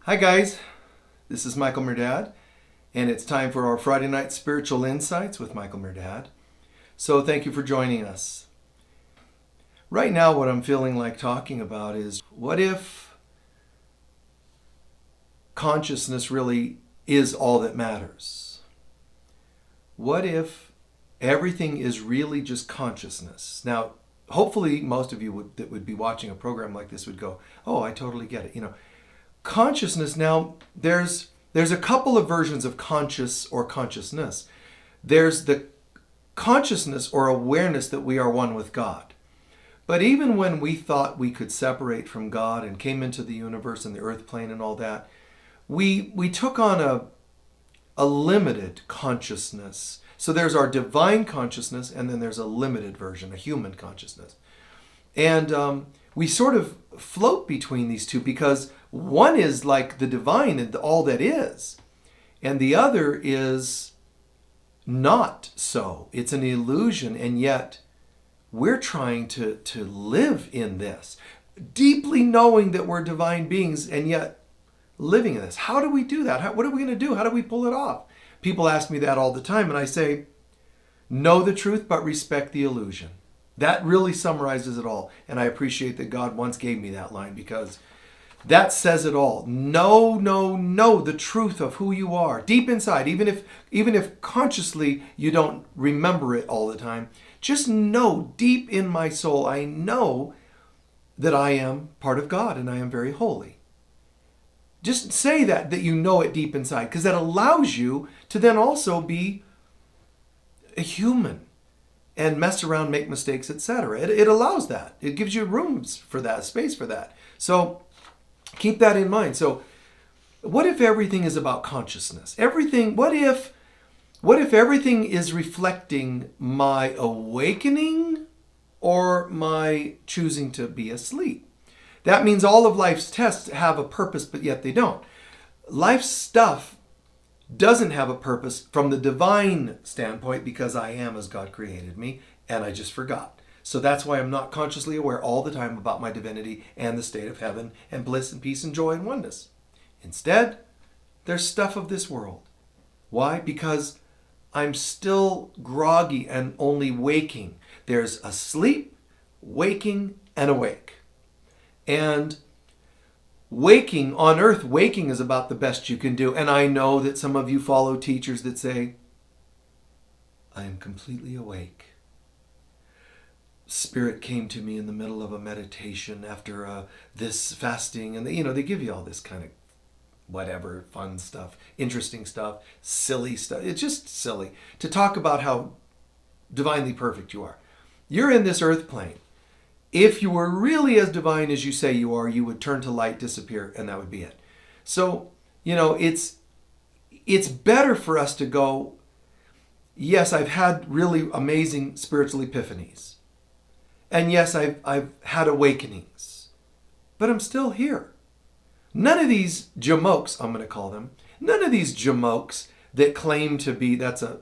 Hi guys, this is Michael Mirdad, and it's time for our Friday night spiritual insights with Michael Mirdad. So thank you for joining us. Right now what I'm feeling like talking about is, what if consciousness really is all that matters? What if everything is really just consciousness? Now, hopefully most of you that would be watching a program like this would go, oh, I totally get it. Consciousness, now there's a couple of versions of conscious or consciousness. There's the consciousness or awareness that we are one with God. But even when we thought we could separate from God and came into the universe and the earth plane and all that, we took on a limited consciousness. So there's our divine consciousness, and then there's a limited version, a human consciousness. And we sort of float between these two because one is like the divine and all that is, and the other is not so. It's an illusion, and yet we're trying to live in this, deeply knowing that we're divine beings, and yet living in this. How do we do that? What are we going to do? How do we pull it off? People ask me that all the time, and I say, know the truth, but respect the illusion. That really summarizes it all. And I appreciate that God once gave me that line, because that says it all. Know the truth of who you are deep inside, even if consciously you don't remember it all the time. Just know deep in my soul, I know that I am part of God and I am very holy. Just say that you know it deep inside, because that allows you to then also be a human and mess around, make mistakes, etc. It allows that. It gives you rooms for that, space for that. So keep that in mind. So what if everything is about consciousness? What if everything is reflecting my awakening or my choosing to be asleep? That means all of life's tests have a purpose, but yet they don't. Life's stuff doesn't have a purpose from the divine standpoint, because I am as God created me, and I just forgot. So that's why I'm not consciously aware all the time about my divinity and the state of heaven and bliss and peace and joy and oneness. Instead, there's stuff of this world. Why? Because I'm still groggy and only waking. There's asleep, waking, and awake. And waking on earth, waking is about the best you can do. And I know that some of you follow teachers that say, I am completely awake. Spirit came to me in the middle of a meditation after this fasting. And they give you all this kind of whatever, fun stuff, interesting stuff, silly stuff. It's just silly to talk about how divinely perfect you are. You're in this earth plane. If you were really as divine as you say you are, you would turn to light, disappear, and that would be it. So, it's better for us to go, yes, I've had really amazing spiritual epiphanies. And yes, I've had awakenings. But I'm still here. None of these jamokes, I'm going to call them, none of these jamokes that claim to be, that's a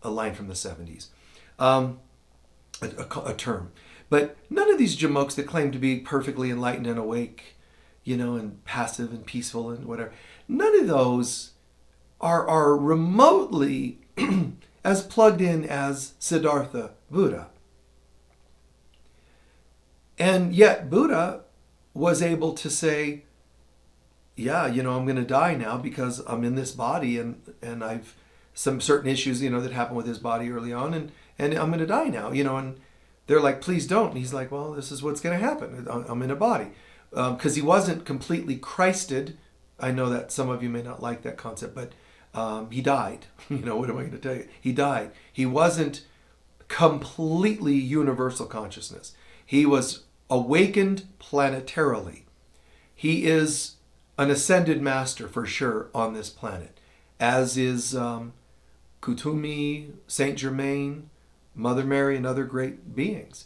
line from the 70s, a term. But none of these jamokes that claim to be perfectly enlightened and awake, and passive and peaceful and whatever, none of those are remotely as plugged in as Siddhartha Buddha. And yet Buddha was able to say, yeah, I'm going to die now because I'm in this body, and I've some certain issues, that happened with his body early on, and I'm going to die now, and they're like, please don't. And he's like, well, this is what's going to happen. I'm in a body. Because he wasn't completely Christed. I know that some of you may not like that concept, but he died. What am I going to tell you? He died. He wasn't completely universal consciousness. He was awakened planetarily. He is an ascended master for sure on this planet, as is Kutumi, Saint Germain, Mother Mary, and other great beings.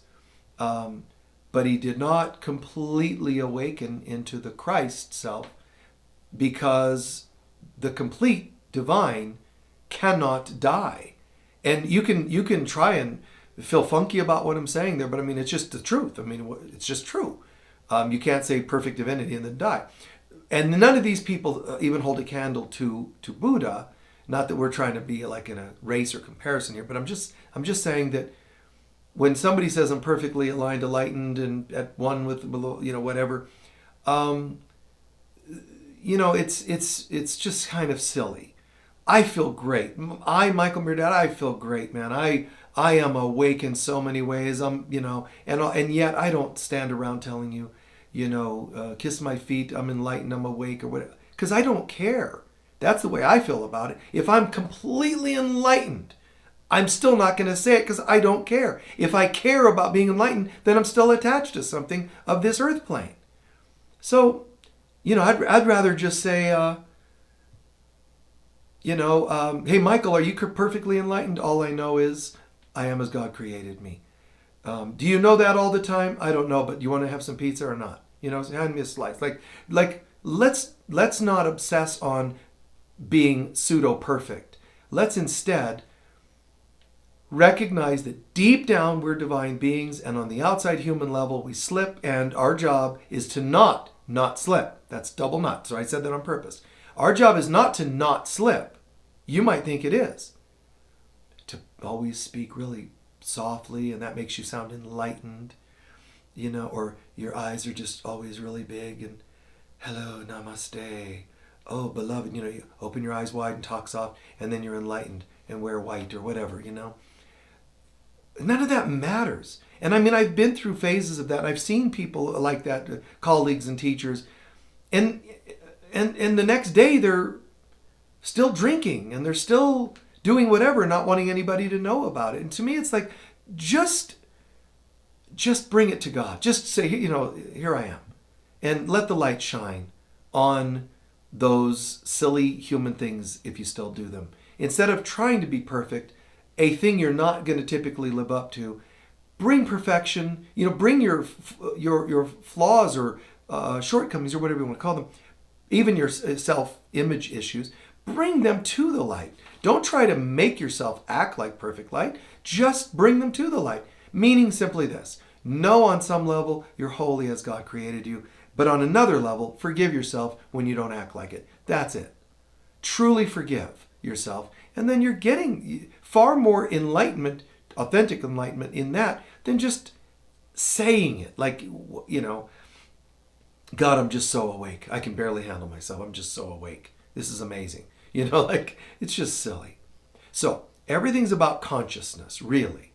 But he did not completely awaken into the Christ self, because the complete divine cannot die. And you can try and feel funky about what I'm saying there, but it's just the truth. It's just true. You can't say perfect divinity and then die. And none of these people even hold a candle to Buddha. Not that we're trying to be like in a race or comparison here, but I'm just saying that when somebody says I'm perfectly aligned, enlightened, and at one with whatever, it's just kind of silly. I feel great. Michael Mirdad, I feel great, man. I am awake in so many ways. And yet I don't stand around telling you, kiss my feet, I'm enlightened, I'm awake, or whatever, because I don't care. That's the way I feel about it. If I'm completely enlightened, I'm still not going to say it because I don't care. If I care about being enlightened, then I'm still attached to something of this earth plane. So, I'd rather just say, hey, Michael, are you perfectly enlightened? All I know is I am as God created me. Do you know that all the time? I don't know, but do you want to have some pizza or not? Hand me a slice. Like let's not obsess on being pseudo-perfect. Let's instead recognize that deep down we're divine beings, and on the outside human level we slip, and our job is to not slip. That's double not. So I said that on purpose. Our job is not to not slip. You might think it is. To always speak really softly, and that makes you sound enlightened, or your eyes are just always really big and hello, namaste. Oh, beloved, you open your eyes wide and talk soft, and then you're enlightened and wear white or whatever, None of that matters. And I've been through phases of that. I've seen people like that, colleagues and teachers, and the next day they're still drinking and they're still doing whatever, not wanting anybody to know about it. And to me, it's like, just bring it to God. Just say, here I am. And let the light shine on those silly human things if you still do them. Instead of trying to be perfect, a thing you're not going to typically live up to, bring perfection, bring your flaws or shortcomings or whatever you want to call them, even your self-image issues, bring them to the light. Don't try to make yourself act like perfect light. Just bring them to the light. Meaning simply this: know on some level you're holy as God created you, but on another level, forgive yourself when you don't act like it. That's it. Truly forgive yourself, and then you're getting far more enlightenment, authentic enlightenment in that than just saying it. Like, God, I'm just so awake. I can barely handle myself. I'm just so awake. This is amazing. It's just silly. So everything's about consciousness, really.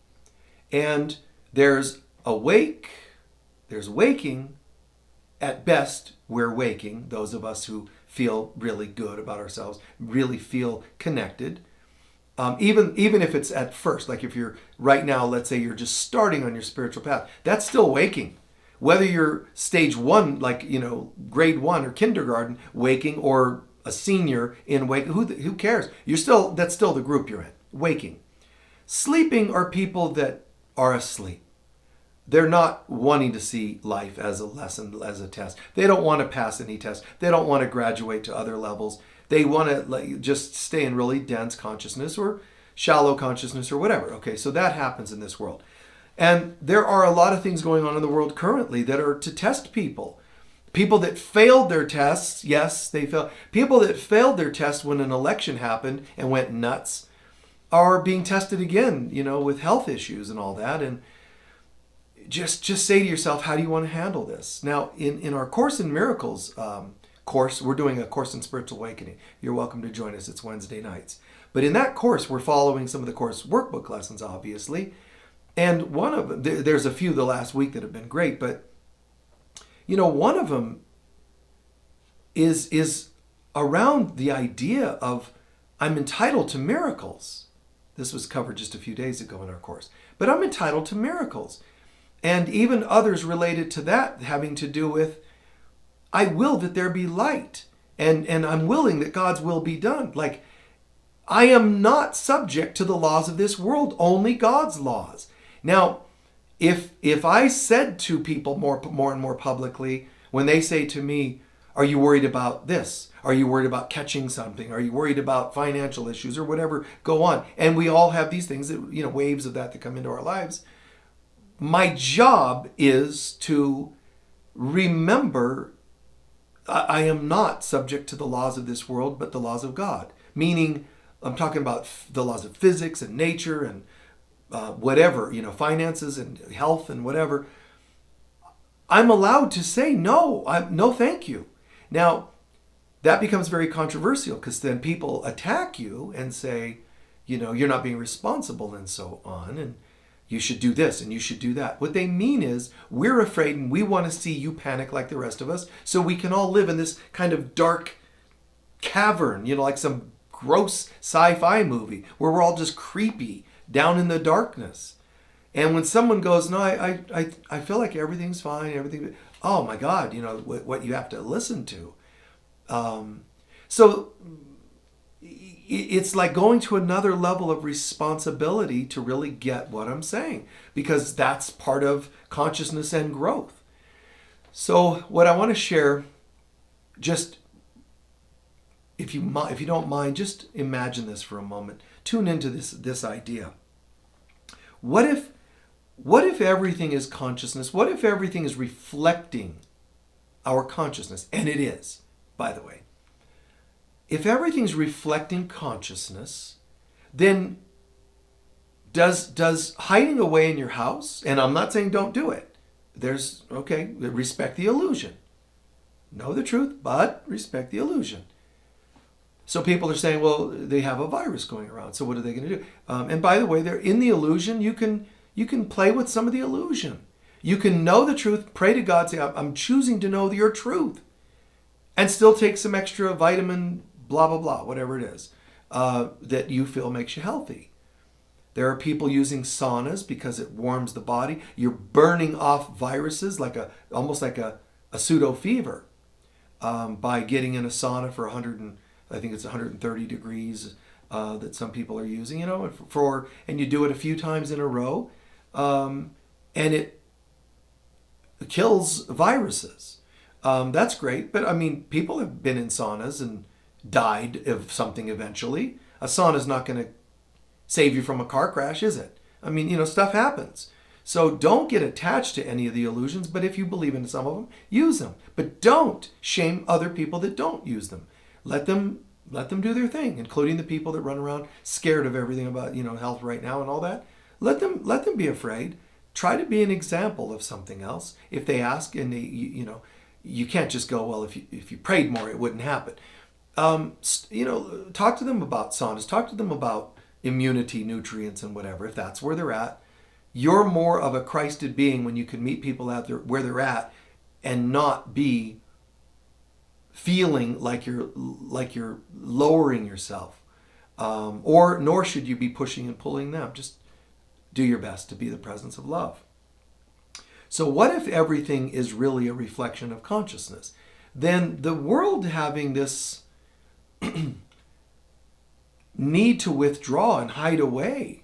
And there's awake, there's waking. At best, we're waking, those of us who feel really good about ourselves, really feel connected. Even if it's at first, like if you're right now, let's say you're just starting on your spiritual path, that's still waking. Whether you're stage 1, like, grade 1 or kindergarten waking, or a senior in waking, who cares? That's still the group you're in, waking. Sleeping are people that are asleep. They're not wanting to see life as a lesson, as a test. They don't want to pass any test. They don't want to graduate to other levels. They want to just stay in really dense consciousness or shallow consciousness or whatever. Okay, so that happens in this world. And there are a lot of things going on in the world currently that are to test people. People that failed their tests, yes, they failed. People that failed their test when an election happened and went nuts are being tested again, with health issues and all that. And just say to yourself, how do you want to handle this? Now, in our Course in Miracles course, we're doing a Course in Spiritual Awakening. You're welcome to join us. It's Wednesday nights. But in that course, we're following some of the course workbook lessons, obviously. And one of them, there's a few the last week that have been great, but one of them is around the idea of I'm entitled to miracles. This was covered just a few days ago in our course. But I'm entitled to miracles. And even others related to that having to do with, I will that there be light. And I'm willing that God's will be done. Like, I am not subject to the laws of this world, only God's laws. Now, if I said to people more and more publicly, when they say to me, are you worried about this? Are you worried about catching something? Are you worried about financial issues or whatever? Go on. And we all have these things that, waves of that come into our lives. My job is to remember I am not subject to the laws of this world, but the laws of God. Meaning, I'm talking about the laws of physics and nature and whatever, finances and health and whatever. I'm allowed to say no. No, thank you. Now, that becomes very controversial because then people attack you and say, you're not being responsible and so on, and you should do this and you should do that. What they mean is we're afraid and we want to see you panic like the rest of us so we can all live in this kind of dark cavern, like some gross sci-fi movie where we're all just creepy down in the darkness. And when someone goes, no, I feel like everything's fine, everything, oh my God, what you have to listen to. So it's like going to another level of responsibility to really get what I'm saying, because that's part of consciousness and growth. So what I want to share, just if you don't mind, just imagine this for a moment. Tune into this idea. What if everything is consciousness? What if everything is reflecting our consciousness? And it is, by the way. If everything's reflecting consciousness, then does hiding away in your house, and I'm not saying don't do it. Respect the illusion. Know the truth, but respect the illusion. So people are saying, well, they have a virus going around, so what are they going to do? And by the way, they're in the illusion. You can play with some of the illusion. You can know the truth, pray to God, say, I'm choosing to know your truth, and still take some extra vitamin, blah, blah, blah, whatever it is, that you feel makes you healthy. There are people using saunas because it warms the body. You're burning off viruses almost like a pseudo fever by getting in a sauna for 130 degrees that some people are using, and you do it a few times in a row, and it kills viruses. That's great, but people have been in saunas and died of something eventually. A sauna is not going to save you from a car crash, is it? Stuff happens. So don't get attached to any of the illusions, but if you believe in some of them, use them. But don't shame other people that don't use them. Let them do their thing, including the people that run around scared of everything about, health right now and all that. Let them be afraid. Try to be an example of something else. If they ask and you can't just go, well, if you prayed more, it wouldn't happen. Talk to them about saunas. Talk to them about immunity, nutrients, and whatever. If that's where they're at, you're more of a Christed being when you can meet people out there where they're at and not be feeling like you're lowering yourself, nor should you be pushing and pulling them. Just do your best to be the presence of love. So what if everything is really a reflection of consciousness? Then the world having this need to withdraw and hide away,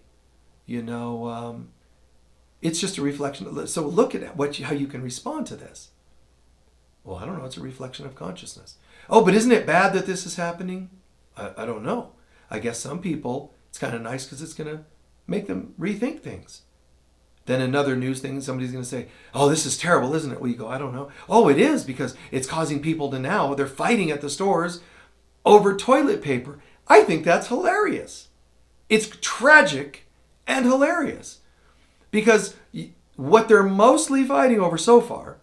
it's just a reflection. So look at how you can respond to this. Well, I don't know. It's a reflection of consciousness. Oh, but isn't it bad that this is happening? I don't know. I guess some people, it's kind of nice because it's going to make them rethink things. Then another news thing, somebody's going to say, oh, this is terrible, isn't it? Well, you go, I don't know. Oh, it is, because it's causing people to now, they're fighting at the stores over toilet paper. I think that's hilarious. It's tragic and hilarious. Because what they're mostly fighting over so far,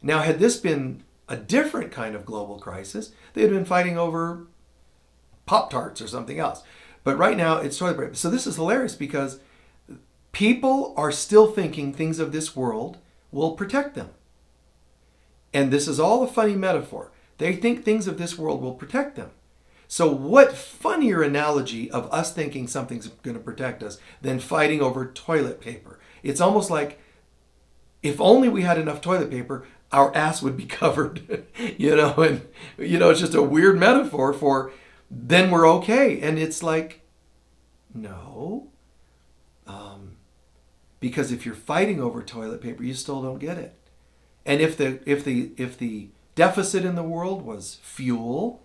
now had this been a different kind of global crisis, they'd been fighting over Pop-Tarts or something else. But right now it's toilet paper. So this is hilarious because people are still thinking things of this world will protect them. And this is all a funny metaphor. They think things of this world will protect them. So what funnier analogy of us thinking something's going to protect us than fighting over toilet paper? It's almost like if only we had enough toilet paper, our ass would be covered, and, it's just a weird metaphor for then we're okay. And it's like, no, because if you're fighting over toilet paper, you still don't get it. And if the deficit in the world was fuel,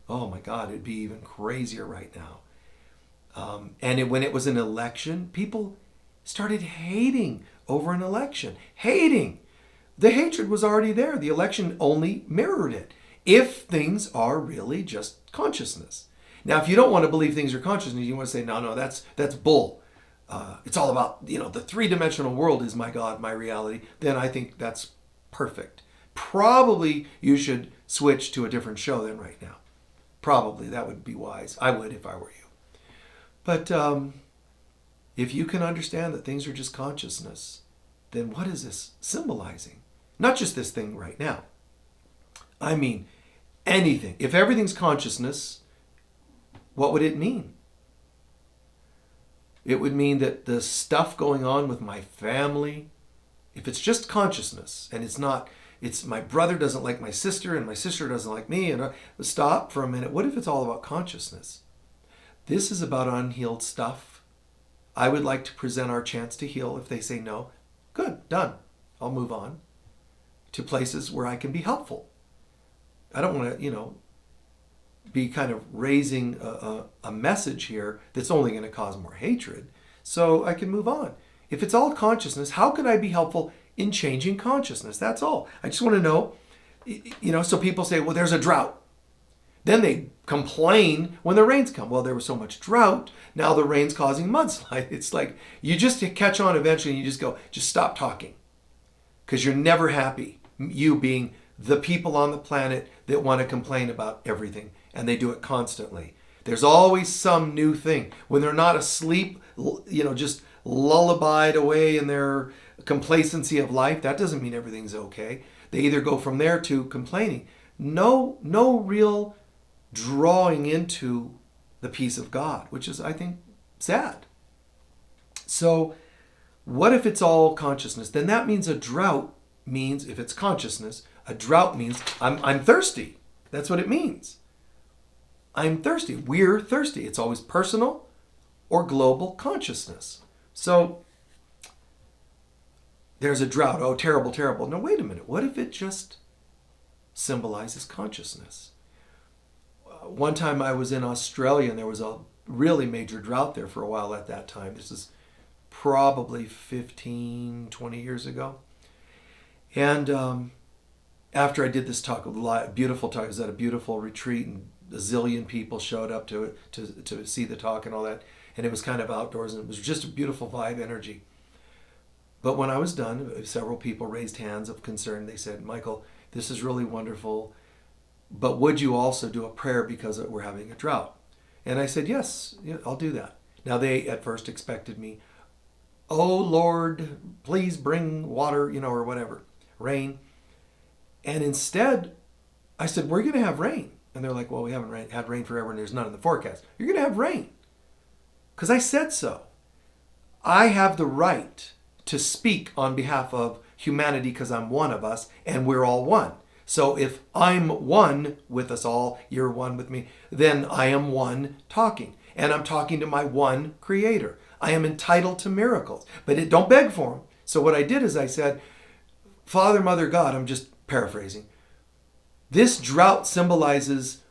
oh my God, it'd be even crazier right now. When it was an election, people started hating over an election. Hating. The hatred was already there. The election only mirrored it. If things are really just consciousness. Now, if you don't want to believe things are consciousness, you want to say, no, that's bull. It's all about, the three-dimensional world is my God, my reality. Then I think that's perfect. Probably you should switch to a different show than right now. Probably that would be wise. I would if I were you. But if you can understand that things are just consciousness, then what is this symbolizing? Not just this thing right now. I mean, anything. If everything's consciousness, what would it mean? It would mean that the stuff going on with my family, if it's just consciousness and it's my brother doesn't like my sister and my sister doesn't like me, and stop for a minute. What if it's all about consciousness? This is about unhealed stuff. I would like to present our chance to heal. If they say no, good, done. I'll move on to places where I can be helpful. I don't want to, be kind of raising a message here that's only going to cause more hatred. So I can move on. If it's all consciousness, how could I be helpful in changing consciousness? That's all. I just want to know, so people say, well, there's a drought. Then they complain when the rains come. Well, there was so much drought. Now the rain's causing mudslide. It's like you just catch on eventually and you just stop talking. Because you're never happy. You being the people on the planet that want to complain about everything. And they do it constantly. There's always some new thing. When they're not asleep, just lullabied away in their complacency of life, that doesn't mean everything's okay. They either go from there to complaining. No real drawing into the peace of God, which is, I think, sad. So what if it's all consciousness? Then that means a drought means, if it's consciousness, a drought means I'm thirsty. That's what it means. I'm thirsty. We're thirsty. It's always personal or global consciousness. So there's a drought. Oh, terrible, terrible. No, wait a minute. What if it just symbolizes consciousness? One time I was in Australia and there was a really major drought there for a while at that time. This is probably 15, 20 years ago. And after I did this talk, a beautiful talk, I was at a beautiful retreat and a zillion people showed up to see the talk and all that. And it was kind of outdoors and it was just a beautiful vibe, energy. But when I was done, several people raised hands of concern. They said, Michael, this is really wonderful, but would you also do a prayer because we're having a drought? And I said, yes, I'll do that. Now they at first expected me, oh Lord, please bring water, or whatever, rain. And instead, I said, we're going to have rain. And they're like, well, we haven't had rain forever and there's none in the forecast. You're going to have rain. Because I said so. I have the right to speak on behalf of humanity because I'm one of us and we're all one. So if I'm one with us all, you're one with me, then I am one talking. And I'm talking to my one creator. I am entitled to miracles. But don't beg for them. So what I did is I said, Father, Mother, God, I'm just paraphrasing. This drought symbolizes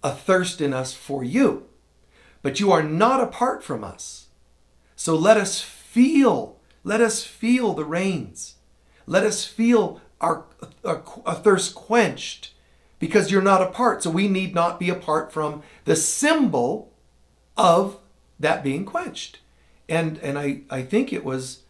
a thirst in us for you. But you are not apart from us. So let us feel the rains. Let us feel our thirst quenched because you're not apart. So we need not be apart from the symbol of that being quenched. And I think it was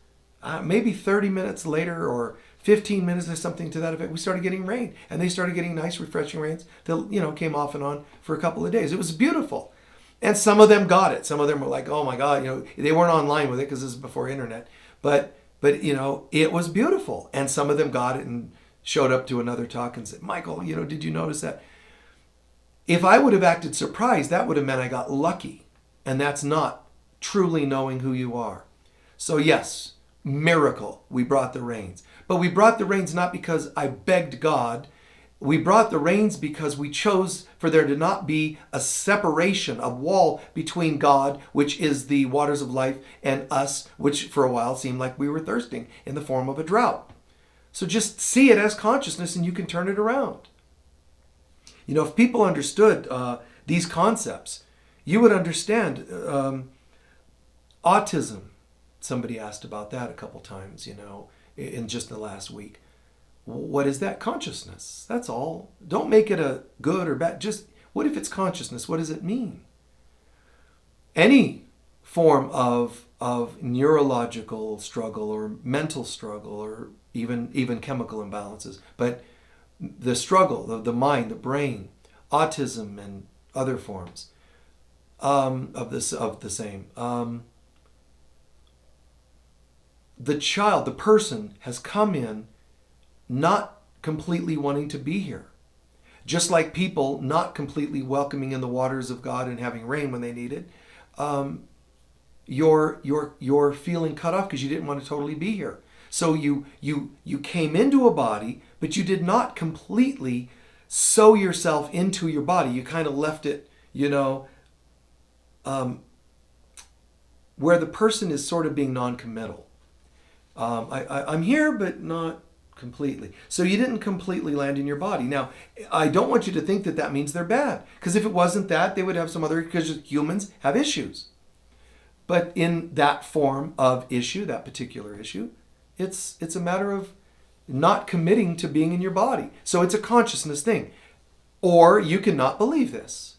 maybe 30 minutes later or 15 minutes or something to that effect, we started getting rain. And they started getting nice, refreshing rains that, came off and on for a couple of days. It was beautiful. And some of them got it. Some of them were like, oh my God, they weren't online with it because this is before internet. But it was beautiful. And some of them got it and showed up to another talk and said, Michael, did you notice that? If I would have acted surprised, that would have meant I got lucky. And that's not truly knowing who you are. So yes, miracle, we brought the rains. But we brought the rains not because I begged God. We brought the rains because we chose for there to not be a separation, a wall between God, which is the waters of life, and us, which for a while seemed like we were thirsting in the form of a drought. So just see it as consciousness and you can turn it around. If people understood these concepts, you would understand autism. Somebody asked about that a couple times, in just the last week. What is that? Consciousness. That's all. Don't make it a good or bad. Just, what if it's consciousness? What does it mean? Any form of neurological struggle or mental struggle or even chemical imbalances, but the struggle of the mind, the brain, autism and other forms of the same. The person has come in not completely wanting to be here. Just like people not completely welcoming in the waters of God and having rain when they need it. You're feeling cut off because you didn't want to totally be here. So you came into a body, but you did not completely sew yourself into your body. You kind of left it, where the person is sort of being non-committal. I'm here, but not completely. So you didn't completely land in your body. Now, I don't want you to think that that means they're bad, because if it wasn't that, they would have some other, because humans have issues. But in that form of issue, that particular issue, it's a matter of not committing to being in your body. So it's a consciousness thing. Or you cannot believe this.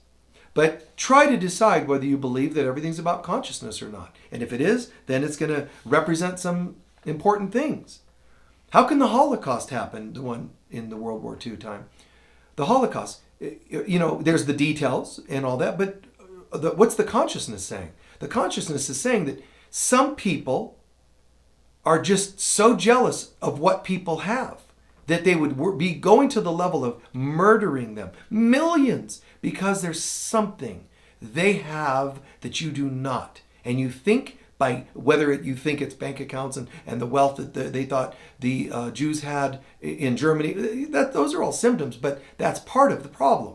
But try to decide whether you believe that everything's about consciousness or not. And if it is, then it's going to represent some important things. How can the Holocaust happen, the one in the World War II time? The Holocaust, there's the details and all that, but what's the consciousness saying? The consciousness is saying that some people are just so jealous of what people have that they would be going to the level of murdering them, millions, because there's something they have that you do not. And you think, by whether you think it's bank accounts and the wealth that they thought the Jews had in Germany, those are all symptoms, but that's part of the problem.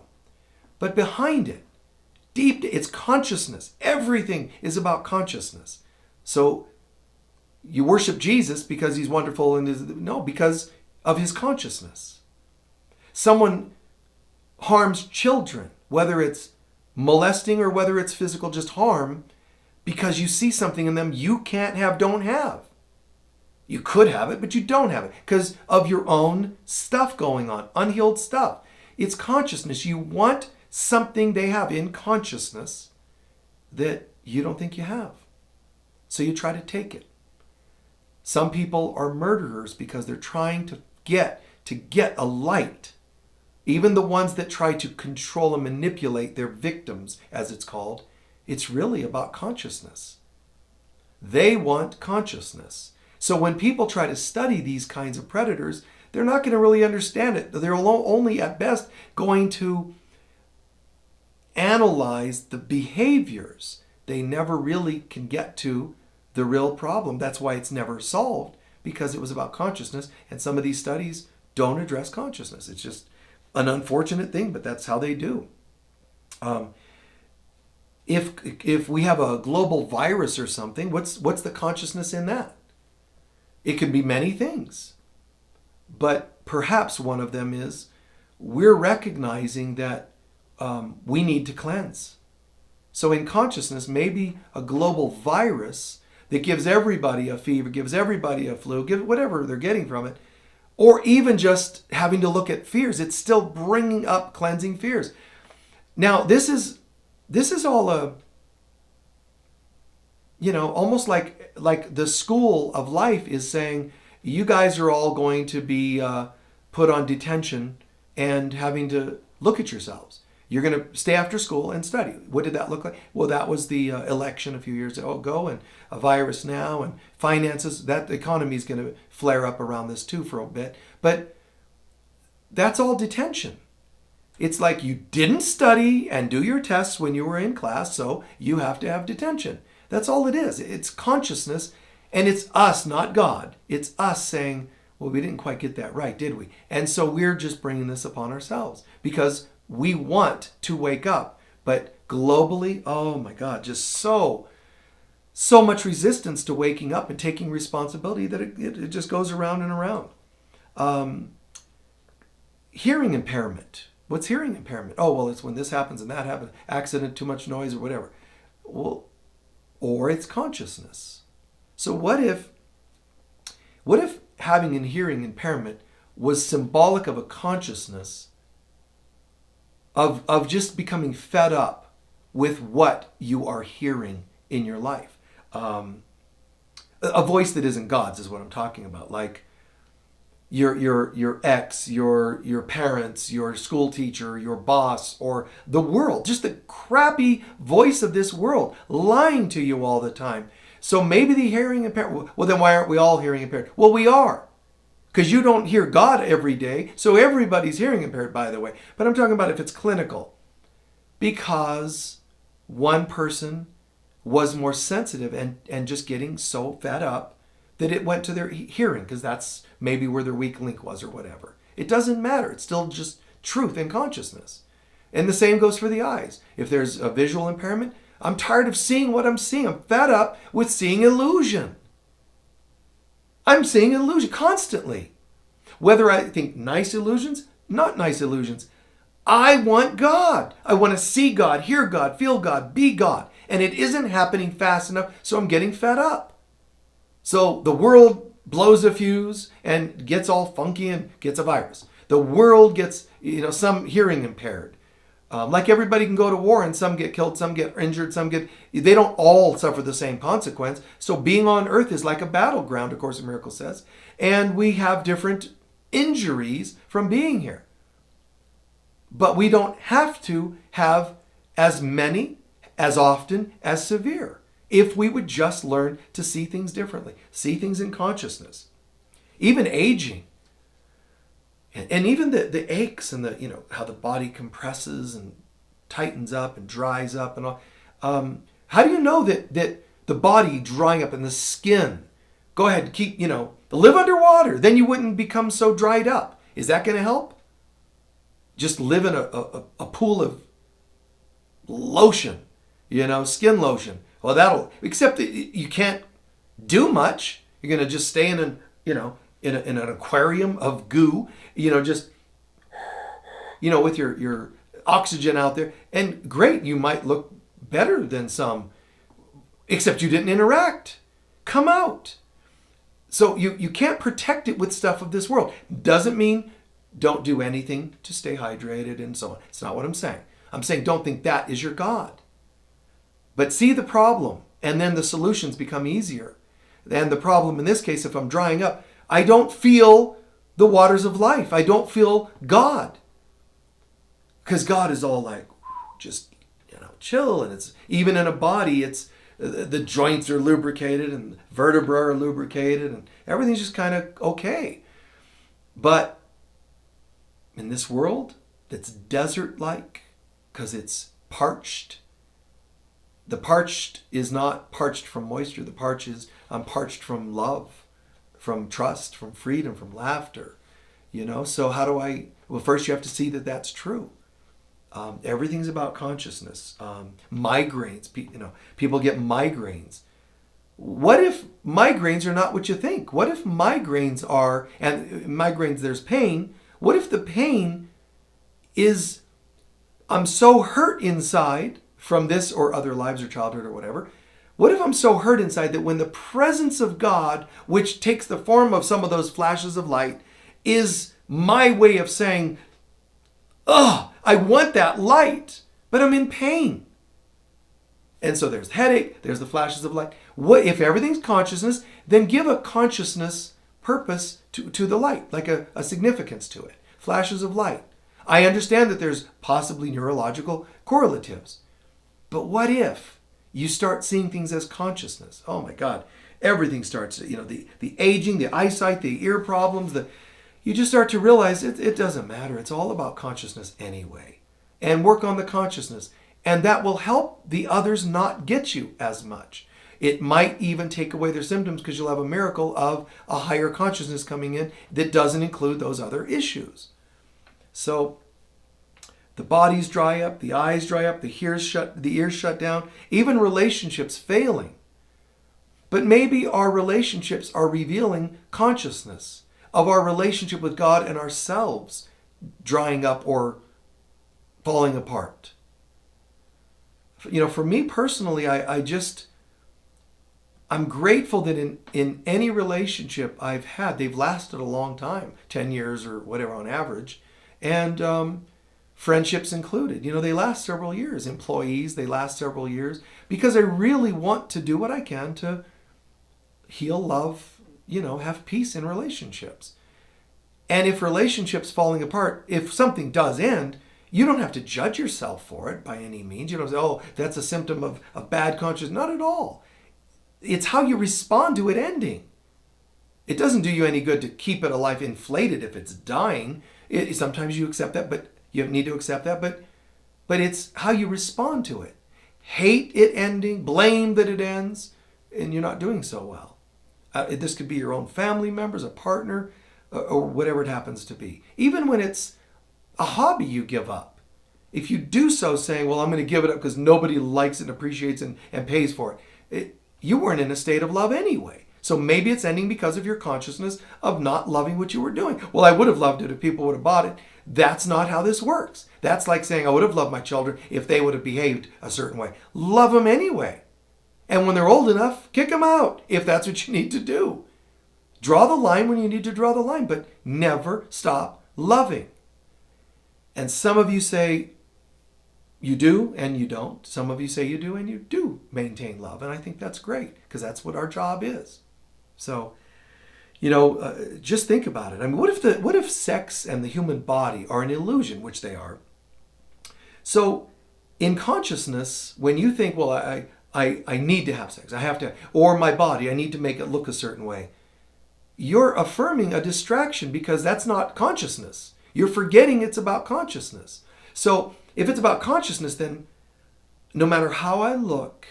But behind it, deep, it's consciousness. Everything is about consciousness. So you worship Jesus because he's wonderful, no, because of his consciousness. Someone harms children, whether it's molesting or whether it's physical, just harm, because you see something in them you can't have, don't have. You could have it, but you don't have it because of your own stuff going on, unhealed stuff. It's consciousness. You want something they have in consciousness that you don't think you have. So you try to take it. Some people are murderers because they're trying to get a light. Even the ones that try to control and manipulate their victims, as it's called, it's really about consciousness. They want consciousness. So when people try to study these kinds of predators, they're not going to really understand it. They're only at best going to analyze the behaviors. They never really can get to the real problem. That's why it's never solved, because it was about consciousness. And some of these studies don't address consciousness. It's just an unfortunate thing, but that's how they do. If we have a global virus or something, what's the consciousness in that? It can be many things. But perhaps one of them is we're recognizing that we need to cleanse. So in consciousness, maybe a global virus that gives everybody a fever, gives everybody a flu, give whatever they're getting from it, or even just having to look at fears, it's still bringing up cleansing fears. Now, this is all almost like the school of life is saying, you guys are all going to be put on detention and having to look at yourselves. You're going to stay after school and study. What did that look like? Well, that was the election a few years ago, and a virus now, and finances. That economy is going to flare up around this too for a bit. But that's all detention. It's like you didn't study and do your tests when you were in class, so you have to have detention. That's all it is. It's consciousness, and it's us, not God. It's us saying, well, we didn't quite get that right, did we? And so we're just bringing this upon ourselves because we want to wake up. But globally, oh my God, just so much resistance to waking up and taking responsibility that it just goes around and around. Hearing impairment. What's hearing impairment? Oh, well, it's when this happens and that happens, accident, too much noise or whatever. Well, or it's consciousness. So what if having a hearing impairment was symbolic of a consciousness of just becoming fed up with what you are hearing in your life. A voice that isn't God's is what I'm talking about. Like your ex, your parents, your school teacher, your boss, or the world. Just the crappy voice of this world lying to you all the time. So maybe the hearing impaired. Well, then why aren't we all hearing impaired? Well, we are. Because you don't hear God every day. So everybody's hearing impaired, by the way. But I'm talking about if it's clinical. Because one person was more sensitive and just getting so fed up that it went to their hearing, because that's maybe where their weak link was or whatever. It doesn't matter. It's still just truth and consciousness. And the same goes for the eyes. If there's a visual impairment, I'm tired of seeing what I'm seeing. I'm fed up with seeing illusion. I'm seeing illusion constantly. Whether I think nice illusions, not nice illusions. I want God. I want to see God, hear God, feel God, be God. And it isn't happening fast enough, so I'm getting fed up. So the world blows a fuse and gets all funky and gets a virus. The world gets, some hearing impaired. Like everybody can go to war and some get killed, some get injured, they don't all suffer the same consequence. So being on earth is like a battleground, A Course in Miracles says. And we have different injuries from being here. But we don't have to have as many, as often, as severe. If we would just learn to see things differently, see things in consciousness. Even aging. And even the aches and how the body compresses and tightens up and dries up and all. How do you know that the body drying up and the skin? Go ahead, keep, live underwater. Then you wouldn't become so dried up. Is that going to help? Just live in a pool of lotion, skin lotion. Well, except that you can't do much. You're going to just stay in an aquarium of goo, with your oxygen out there. And great, you might look better than some, except you didn't interact. Come out. So you can't protect it with stuff of this world. Doesn't mean don't do anything to stay hydrated and so on. It's not what I'm saying. I'm saying don't think that is your God. But see the problem, and then the solutions become easier. And the problem in this case, if I'm drying up, I don't feel the waters of life. I don't feel God. Because God is all like, just, chill. And it's even in a body, it's the joints are lubricated and vertebrae are lubricated and everything's just kind of okay. But in this world that's desert-like, because it's parched, the parched is not parched from moisture. The parched is, I'm parched from love, from trust, from freedom, from laughter. So how do I, well, first you have to see that that's true. Everything's about consciousness. Migraines, people get migraines. What if migraines are not what you think? What if migraines are, and migraines there's pain, what if the pain is, I'm so hurt inside from this or other lives or childhood or whatever. What if I'm so hurt inside that when the presence of God, which takes the form of some of those flashes of light, is my way of saying, I want that light, but I'm in pain. And so there's headache, there's the flashes of light. What if everything's consciousness, then give a consciousness purpose to the light, like a significance to it. Flashes of light. I understand that there's possibly neurological correlatives. But what if you start seeing things as consciousness? Oh my God, everything starts, the aging, the eyesight, the ear problems, you just start to realize it doesn't matter. It's all about consciousness anyway. And work on the consciousness. And that will help the others not get you as much. It might even take away their symptoms because you'll have a miracle of a higher consciousness coming in that doesn't include those other issues. So the bodies dry up, the eyes dry up, the ears shut down, even relationships failing. But maybe our relationships are revealing consciousness of our relationship with God and ourselves drying up or falling apart. For me personally, I just, I'm grateful that in any relationship I've had, they've lasted a long time, 10 years or whatever on average. And friendships included. They last several years. Employees, they last several years because I really want to do what I can to heal, love, have peace in relationships. And if relationships falling apart, if something does end, you don't have to judge yourself for it by any means. You don't say, oh, that's a symptom of bad conscience. Not at all. It's how you respond to it ending. It doesn't do you any good to keep it alive, inflated if it's dying. Sometimes you accept that, but you need to accept that. But it's how you respond to it. Hate it ending, blame that it ends, and you're not doing so well. This could be your own family members, a partner, or whatever it happens to be. Even when it's a hobby you give up. If you do so saying, well, I'm going to give it up because nobody likes it and appreciates it and pays for it, you weren't in a state of love anyway. So maybe it's ending because of your consciousness of not loving what you were doing. Well, I would have loved it if people would have bought it. That's not how this works. That's like saying I would have loved my children if they would have behaved a certain way. Love them anyway. And when they're old enough, kick them out if that's what you need to do. Draw the line when you need to draw the line, but never stop loving. And some of you say you do and you don't. Some of you say you do and you do maintain love. And I think that's great because that's what our job is. So, just think about it. I mean, what if sex and the human body are an illusion, which they are? So in consciousness, when you think, well, I need to have sex, I have to, or my body, I need to make it look a certain way, you're affirming a distraction because that's not consciousness. You're forgetting it's about consciousness. So if it's about consciousness, then no matter how I look,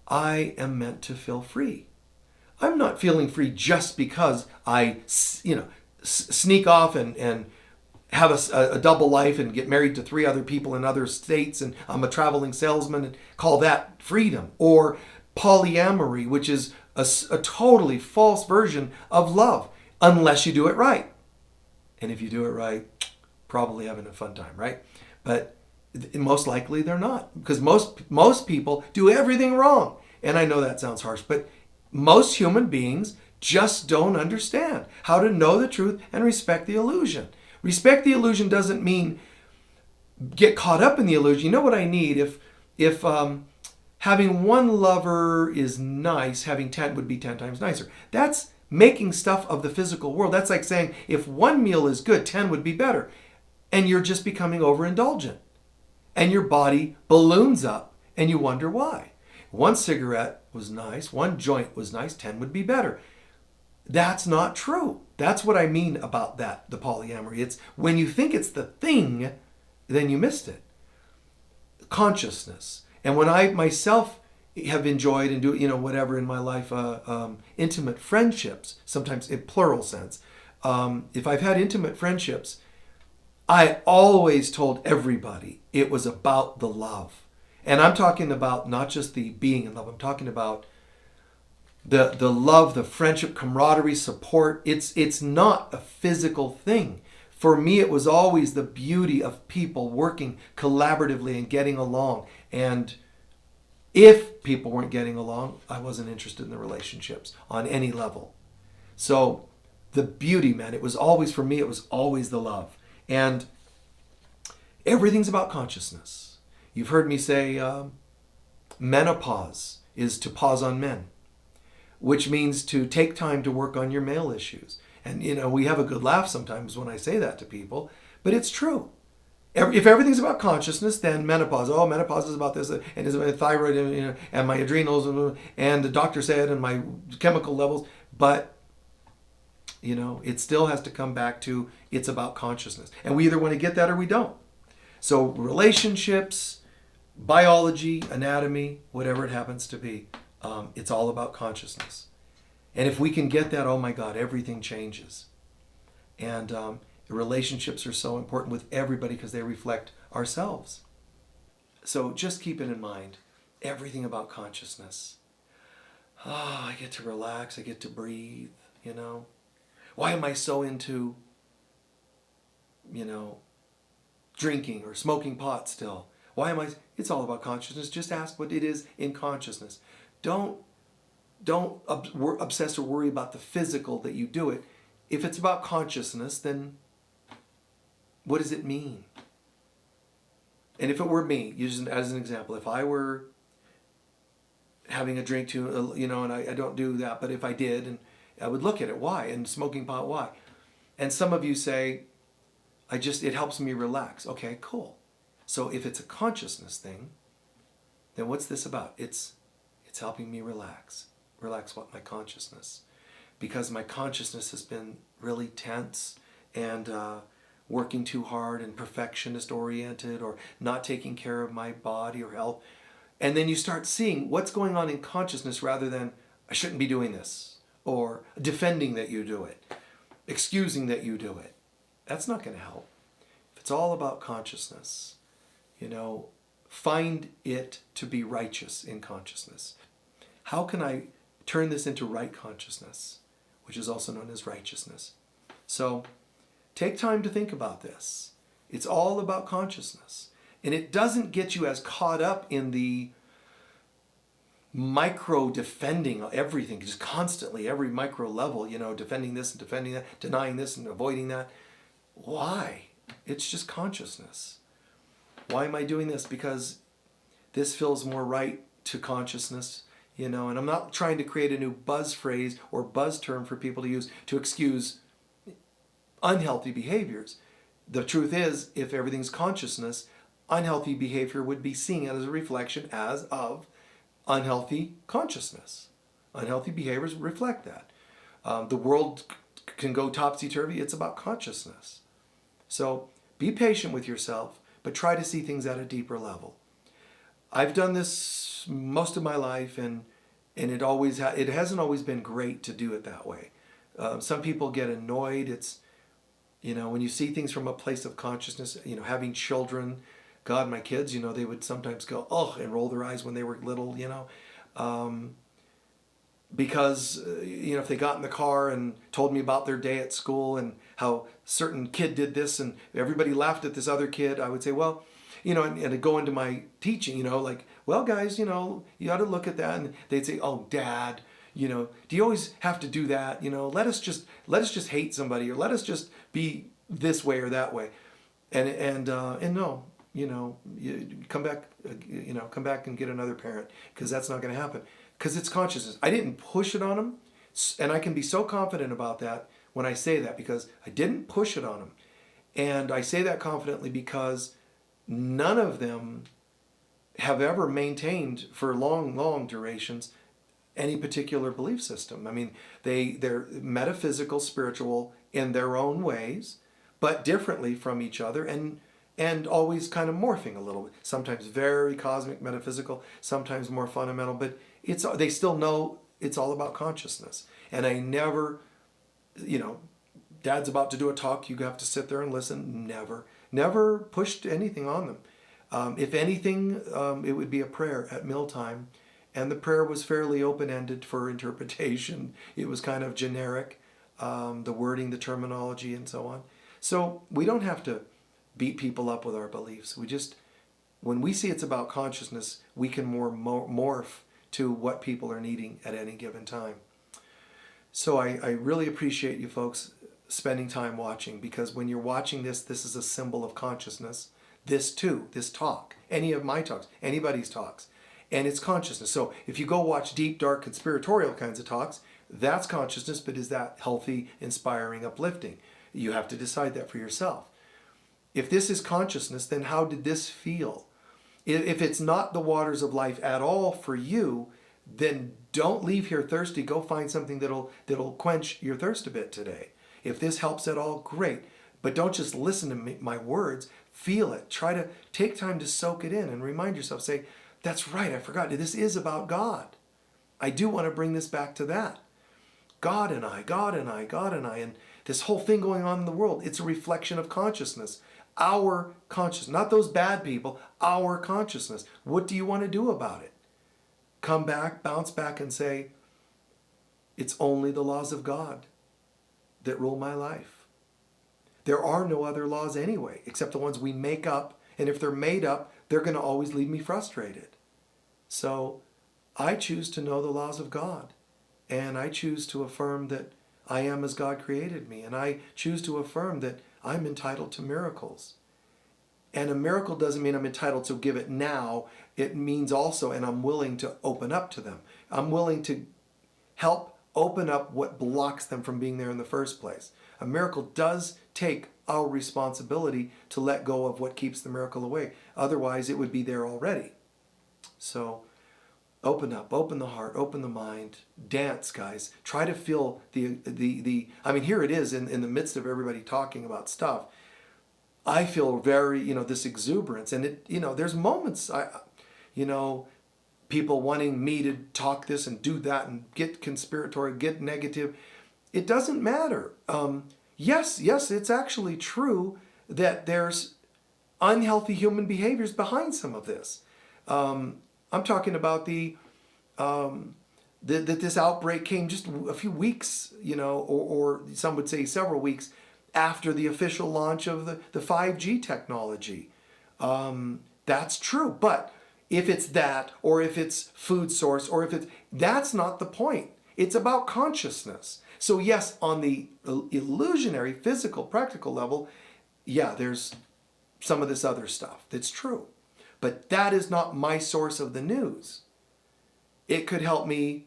I am meant to feel free. I'm not feeling free just because I, sneak off and have a double life and get married to 3 other people in other states and I'm a traveling salesman and call that freedom. Or polyamory, which is a totally false version of love, unless you do it right. And if you do it right, probably having a fun time, right? But most likely they're not, because most people do everything wrong. And I know that sounds harsh, but most human beings just don't understand how to know the truth and respect the illusion. Respect the illusion doesn't mean get caught up in the illusion. You know what I need? If having one lover is nice, having 10 would be 10 times nicer. That's making stuff of the physical world. That's like saying if one meal is good, 10 would be better. And you're just becoming overindulgent. And your body balloons up and you wonder why. One cigarette was nice, one joint was nice, 10 would be better. That's not true. That's what I mean about that, the polyamory. It's when you think it's the thing, then you missed it. Consciousness. And when I myself have enjoyed and do, whatever in my life, intimate friendships, sometimes in plural sense, if I've had intimate friendships, I always told everybody it was about the love. And I'm talking about not just the being in love. I'm talking about the love, the friendship, camaraderie, support. It's not a physical thing. For me, it was always the beauty of people working collaboratively and getting along. And if people weren't getting along, I wasn't interested in the relationships on any level. So the beauty, man, it was always, for me, it was always the love. And everything's about consciousness. You've heard me say menopause is to pause on men, which means to take time to work on your male issues. And, we have a good laugh sometimes when I say that to people, but it's true. If everything's about consciousness, then menopause, menopause is about this, and it's my thyroid and my adrenals, and the doctor said, and my chemical levels, but it still has to come back to it's about consciousness. And we either want to get that or we don't. So relationships, biology, anatomy, whatever it happens to be, it's all about consciousness. And if we can get that, oh my God, everything changes. And relationships are so important with everybody because they reflect ourselves. So just keep it in mind, everything about consciousness. I get to relax, I get to breathe, Why am I so into, drinking or smoking pot still? Why am I? It's all about consciousness. Just ask what it is in consciousness. Don't don't obsess or worry about the physical that you do it. If it's about consciousness, then what does it mean? And if it were me, using as an example, if I were having a drink too, and I don't do that, but if I did, and I would look at it, why? And smoking pot, why? And some of you say, it helps me relax. Okay, cool. So if it's a consciousness thing, then what's this about? It's helping me relax. Relax what? My consciousness. Because my consciousness has been really tense and working too hard and perfectionist oriented, or not taking care of my body or health. And then you start seeing what's going on in consciousness rather than, I shouldn't be doing this, or defending that you do it, excusing that you do it. That's not going to help. If it's all about consciousness, find it to be righteous in consciousness. How can I turn this into right consciousness, which is also known as righteousness? So take time to think about this. It's all about consciousness. And it doesn't get you as caught up in the micro defending everything, just constantly, every micro level, defending this and defending that, denying this and avoiding that. Why? It's just consciousness. Why am I doing this? Because this feels more right to consciousness, and I'm not trying to create a new buzz phrase or buzz term for people to use to excuse unhealthy behaviors. The truth is, if everything's consciousness, unhealthy behavior would be seen as a reflection of unhealthy consciousness. Unhealthy behaviors reflect that. The world can go topsy-turvy. It's about consciousness. So be patient with yourself, but try to see things at a deeper level. I've done this most of my life, and it hasn't always been great to do it that way. Some people get annoyed. It's when you see things from a place of consciousness. Having children, God, my kids, they would sometimes go, oh, and roll their eyes when they were little, because, if they got in the car and told me about their day at school and how certain kid did this and everybody laughed at this other kid, I would say, well, and to go into my teaching, like, well, guys, you ought to look at that. And they'd say, oh, Dad, do you always have to do that? Let us just hate somebody, or let us just be this way or that way. And no, you come back and get another parent, because that's not going to happen, because it's consciousness. I didn't push it on them, and I can be so confident about that when I say that, because I didn't push it on them. And I say that confidently because none of them have ever maintained for long durations any particular belief system. I mean, they're metaphysical, spiritual in their own ways, but differently from each other, and always kind of morphing a little bit. Sometimes very cosmic, metaphysical, sometimes more fundamental, but they still know it's all about consciousness. And I never, Dad's about to do a talk, you have to sit there and listen. Never pushed anything on them. If anything, it would be a prayer at mealtime. And the prayer was fairly open-ended for interpretation. It was kind of generic, the wording, the terminology, and so on. So we don't have to beat people up with our beliefs. When we see it's about consciousness, we can morph to what people are needing at any given time. So I really appreciate you folks spending time watching, because when you're watching this is a symbol of consciousness. This too, this talk, any of my talks, anybody's talks, and it's consciousness. So if you go watch deep, dark, conspiratorial kinds of talks, that's consciousness, but is that healthy, inspiring, uplifting? You have to decide that for yourself. If this is consciousness, then how did this feel? If it's not the waters of life at all for you, then don't leave here thirsty. Go find something that'll quench your thirst a bit today. If this helps at all, great. But don't just listen to my words. Feel it. Try to take time to soak it in and remind yourself, say, that's right, I forgot. This is about God. I do want to bring this back to that. God and I, God and I, God and I, and this whole thing going on in the world, it's a reflection of consciousness. Our consciousness, not those bad people, our consciousness. What do you want to do about it? Come back, bounce back and say, it's only the laws of God that rule my life. There are no other laws anyway, except the ones we make up. And if they're made up, they're going to always leave me frustrated. So I choose to know the laws of God. And I choose to affirm that I am as God created me. And I choose to affirm that I'm entitled to miracles. And a miracle doesn't mean I'm entitled to give it now. It means also, and I'm willing to open up to them. I'm willing to help open up what blocks them from being there in the first place. A miracle does take our responsibility to let go of what keeps the miracle away. Otherwise, it would be there already. So open up, open the heart, open the mind, dance, guys. Try to feel I mean, here it is in the midst of everybody talking about stuff. I feel very, this exuberance. And there's moments, people wanting me to talk this and do that and get conspiratory, get negative. It doesn't matter. Yes, it's actually true that there's unhealthy human behaviors behind some of this. I'm talking about that this outbreak came just a few weeks, or some would say several weeks after the official launch of the 5G technology. That's true. But if it's that, or if it's food source, or if that's not the point. It's about consciousness. So yes, on the illusionary, physical, practical level, yeah, there's some of this other stuff that's true. But that is not my source of the news. It could help me,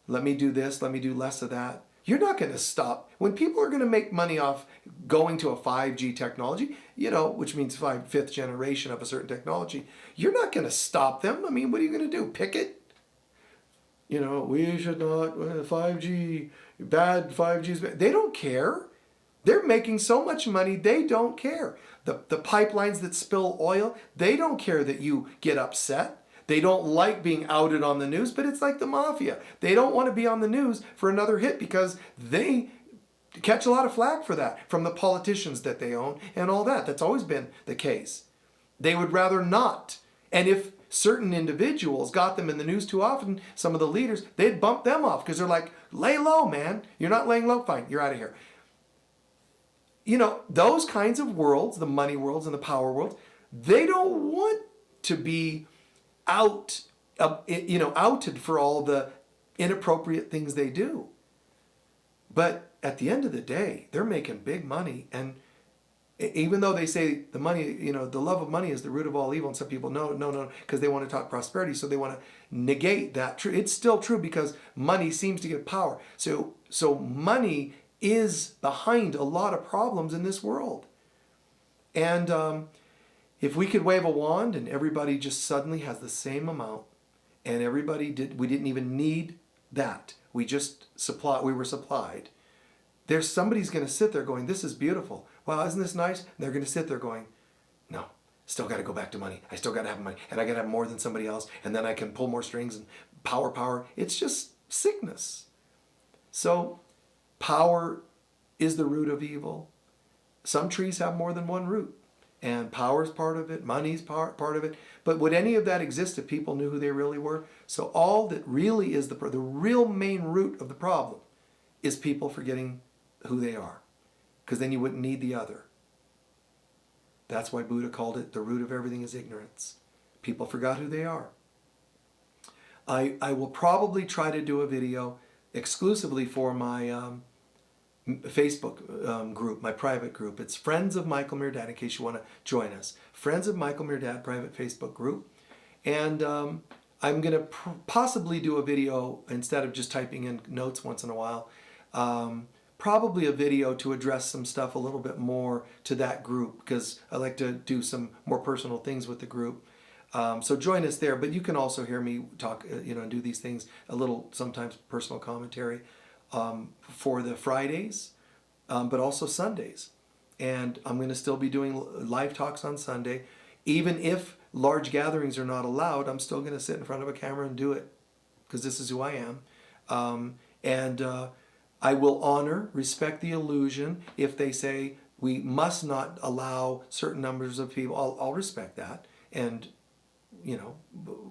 let me do this, let me do less of that. You're not going to stop. When people are going to make money off going to a 5G technology, which means fifth generation of a certain technology, you're not going to stop them. I mean, what are you going to do? Picket? We should not, 5G, bad, 5G's bad. They don't care. They're making so much money, they don't care. The pipelines that spill oil, they don't care that you get upset. They don't like being outed on the news, but it's like the mafia. They don't want to be on the news for another hit because they catch a lot of flack for that from the politicians that they own and all that. That's always been the case. They would rather not. And if certain individuals got them in the news too often, some of the leaders, they'd bump them off because they're like, lay low, man. You're not laying low. Fine, you're out of here. Those kinds of worlds, the money worlds and the power worlds, they don't want to be outed for all the inappropriate things they do. But at the end of the day, they're making big money. And even though they say the money, the love of money is the root of all evil, and some people, no, because they want to talk prosperity, so they want to negate that. It's still true because money seems to give power. So money is behind a lot of problems in this world. And if we could wave a wand and everybody just suddenly has the same amount, and we didn't even need that. We were supplied. There's somebody's going to sit there going, this is beautiful. Wow, isn't this nice? And they're going to sit there going, no, still got to go back to money. I still got to have money. And I got to have more than somebody else. And then I can pull more strings and power. It's just sickness. So power is the root of evil. Some trees have more than one root. And power's part of it, money's part of it. But would any of that exist if people knew who they really were? So all that really is the real main root of the problem is people forgetting who they are. Because then you wouldn't need the other. That's why Buddha called it the root of everything is ignorance. People forgot who they are. I will probably try to do a video exclusively for my Facebook group, my private group. It's Friends of Michael Mirdad, in case you want to join us. Friends of Michael Mirdad private Facebook group. And I'm going to possibly do a video, instead of just typing in notes once in a while, probably a video to address some stuff a little bit more to that group, because I like to do some more personal things with the group. So join us there, but you can also hear me talk, and do these things, a little sometimes personal commentary for the Fridays, but also Sundays. And I'm going to still be doing live talks on Sunday. Even if large gatherings are not allowed, I'm still going to sit in front of a camera and do it, because this is who I am. And I will respect the illusion. If they say we must not allow certain numbers of people, I'll respect that and,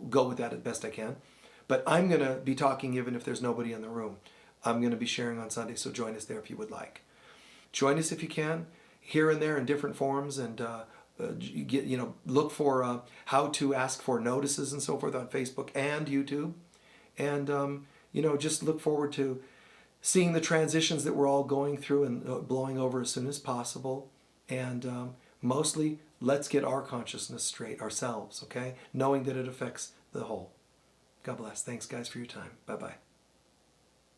go with that as best I can. But I'm going to be talking even if there's nobody in the room. I'm going to be sharing on Sunday, so join us there if you would like. Join us if you can, here and there in different forms, and look for how to ask for notices and so forth on Facebook and YouTube. And just look forward to seeing the transitions that we're all going through and blowing over as soon as possible. And mostly, let's get our consciousness straight ourselves, okay? Knowing that it affects the whole. God bless. Thanks, guys, for your time. Bye-bye.